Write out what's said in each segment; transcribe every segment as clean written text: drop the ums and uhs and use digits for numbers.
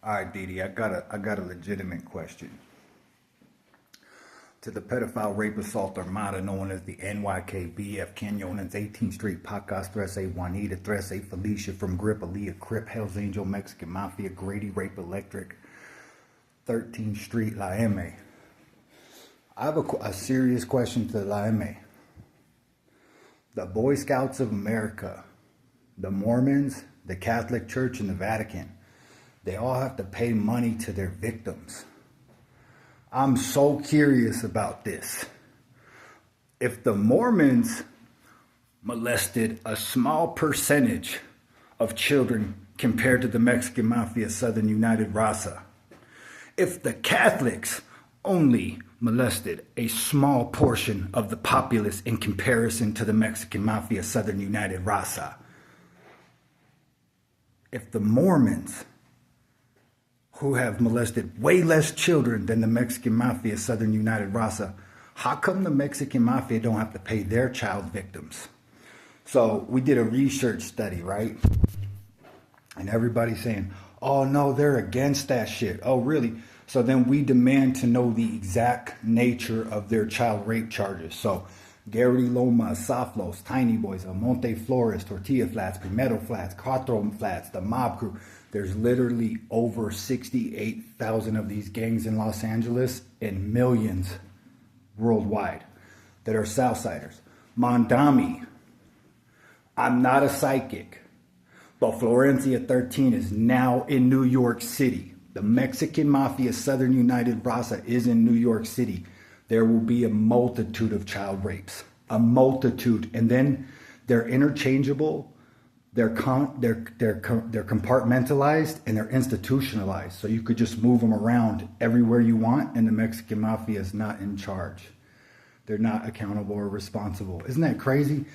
All right, Didi, I got a legitimate question. To the pedophile rape assault armada known as the NYKBF, Canyonans, 18th Street, Pacas, Trece, Juanita, Trece, Felicia, from Grip, Aaliyah, Crip, Hells Angel, Mexican Mafia, Grady, Rape Electric, 13th Street, La M. I have a serious question to La M. The Boy Scouts of America, the Mormons, the Catholic Church, and the Vatican, they all have to pay money to their victims. I'm so curious about this. If the Mormons molested a small percentage of children compared to the Mexican Mafia, Southern United Raza, if the Catholics only molested a small portion of the populace in comparison to the Mexican Mafia, Southern United Raza, if the Mormons, who have molested way less children than the Mexican Mafia, Southern United Raza, how come the Mexican Mafia don't have to pay their child victims? So we did a research study, right? And everybody's saying, oh no, they're against that shit. Oh, really? So then we demand to know the exact nature of their child rape charges. So Garrity Lomas, Soflos, Tiny Boys, Monte Flores, Tortilla Flats, Primero Flats, Cuatro Flats, the Mob Crew. There's literally over 68,000 of these gangs in Los Angeles and millions worldwide that are Southsiders. Mondami, I'm not a psychic, but Florencia 13 is now in New York City. The Mexican Mafia, Southern United Raza is in New York City. There will be a multitude of child rapes, a multitude, and then they're interchangeable. They're compartmentalized and they're institutionalized. So you could just move them around everywhere you want, and the Mexican Mafia is not in charge. They're not accountable or responsible. Isn't that crazy?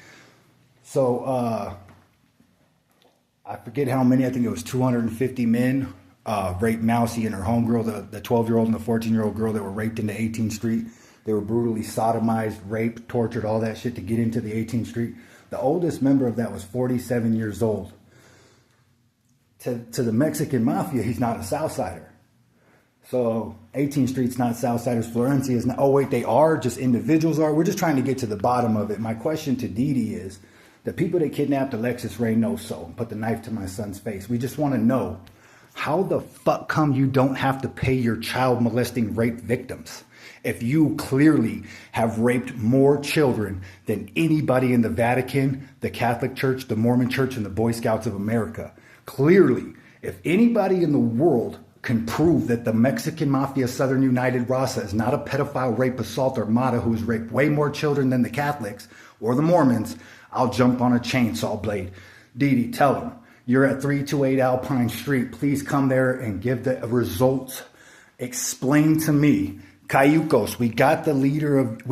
So I forget how many. I think it was 250 men raped Mousy and her homegirl, the 12-year-old and the 14-year-old girl that were raped into 18th Street. They were brutally sodomized, raped, tortured, all that shit to get into the 18th Street. The oldest member of that was 47 years old. To the Mexican Mafia, he's not a Southsider. So 18th Street's not Southsiders. Florencia is not. Oh, wait, they are? Just individuals are? We're just trying to get to the bottom of it. My question to Didi is, the people that kidnapped Alexis Reynoso and put the knife to my son's face, we just want to know, how the fuck come you don't have to pay your child molesting rape victims? If you clearly have raped more children than anybody in the Vatican, the Catholic Church, the Mormon Church, and the Boy Scouts of America, clearly, if anybody in the world can prove that the Mexican Mafia, Southern United Raza is not a pedophile rape assault armada who has raped way more children than the Catholics or the Mormons, I'll jump on a chainsaw blade. Didi, tell them, you're at 328 Alpine Street. Please come there and give the results. Explain to me, Cayucos, we got the leader of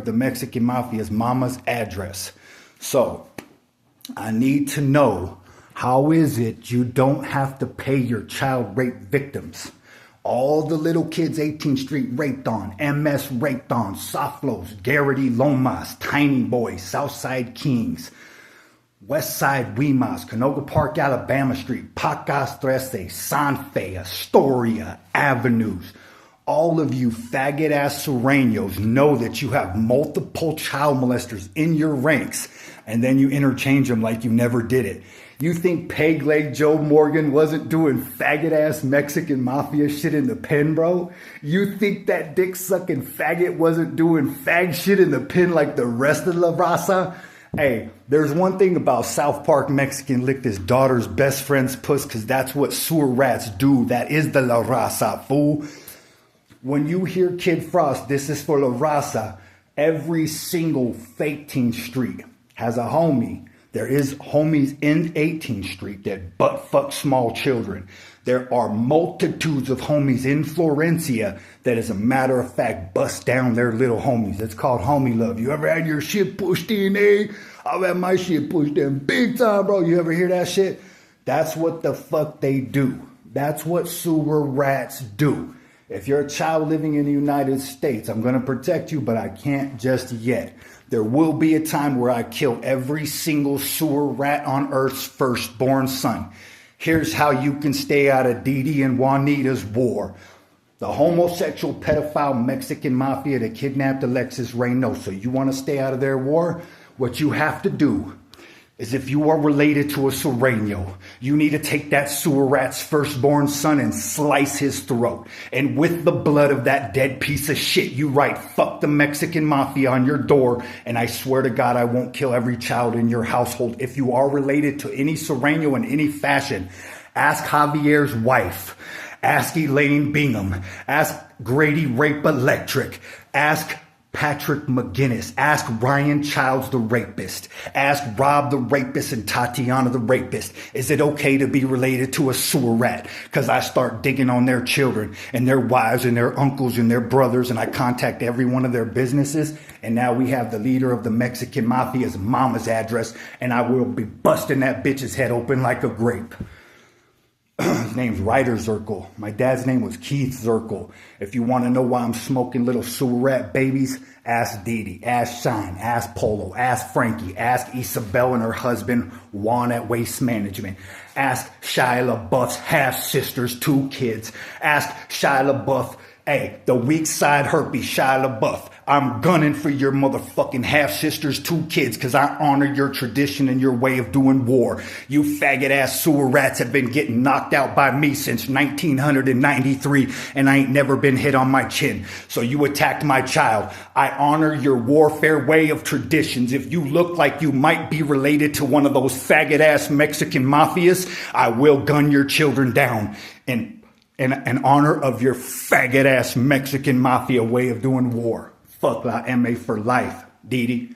the Mexican Mafia's mama's address. So I need to know, how is it you don't have to pay your child rape victims? All the little kids 18th Street raped on, MS raped on, Soflos, Garrity Lomas, Tiny Boys, Southside Kings, Westside Weemas, Canoga Park, Alabama Street, Pacas Trece, Sanfe, Astoria, Avenues. All of you faggot-ass Sureños know that you have multiple child molesters in your ranks, and then you interchange them like you never did it. You think Peg Leg Joe Morgan wasn't doing faggot-ass Mexican Mafia shit in the pen, bro? You think that dick-sucking faggot wasn't doing fag shit in the pen like the rest of La Raza? Hey, there's one thing about South Park Mexican licked his daughter's best friend's puss, because that's what sewer rats do. That is the La Raza, fool. When you hear Kid Frost, this is for La Raza, every single 18th Street has a homie. There is homies in 18th Street that butt fuck small children. There are multitudes of homies in Florencia that, as a matter of fact, bust down their little homies. It's called homie love. You ever had your shit pushed in, eh? I've had my shit pushed in big time, bro. You ever hear that shit? That's what the fuck they do. That's what sewer rats do. If you're a child living in the United States, I'm going to protect you, but I can't just yet. There will be a time where I kill every single sewer rat on Earth's firstborn son. Here's how you can stay out of Didi and Juanita's war. The homosexual pedophile Mexican mafia that kidnapped Alexis Reynoso. You want to stay out of their war? What you have to do is, if you are related to a Sureño, you need to take that sewer rat's firstborn son and slice his throat. And with the blood of that dead piece of shit, you write, fuck the Mexican mafia on your door. And I swear to God, I won't kill every child in your household. If you are related to any Sureño in any fashion, ask Javier's wife. Ask Elaine Bingham. Ask Grady Rape Electric. Ask Patrick McGinnis. Ask Ryan Childs the rapist. Ask Rob the rapist and Tatiana the rapist. Is it okay to be related to a sewer rat? Because I start digging on their children and their wives and their uncles and their brothers, and I contact every one of their businesses. And now we have the leader of the Mexican mafia's mama's address, and I will be busting that bitch's head open like a grape. His name's Ryder Zirkle. My dad's name was Keith Zirkle. If you want to know why I'm smoking little sewer rat babies, ask Didi, ask Shine, ask Polo, ask Frankie, ask Isabel and her husband Juan at Waste Management. Ask Shia LaBeouf's half-sisters, 2 kids. Ask Shia LaBeouf, hey, the weak side herpes, Shia LaBeouf. I'm gunning for your motherfucking half-sisters, 2 kids, because I honor your tradition and your way of doing war. You faggot-ass sewer rats have been getting knocked out by me since 1993, and I ain't never been hit on my chin. So you attacked my child. I honor your warfare way of traditions. If you look like you might be related to one of those faggot-ass Mexican mafias, I will gun your children down in honor of your faggot-ass Mexican mafia way of doing war. Fuck La M.A. for life, Didi.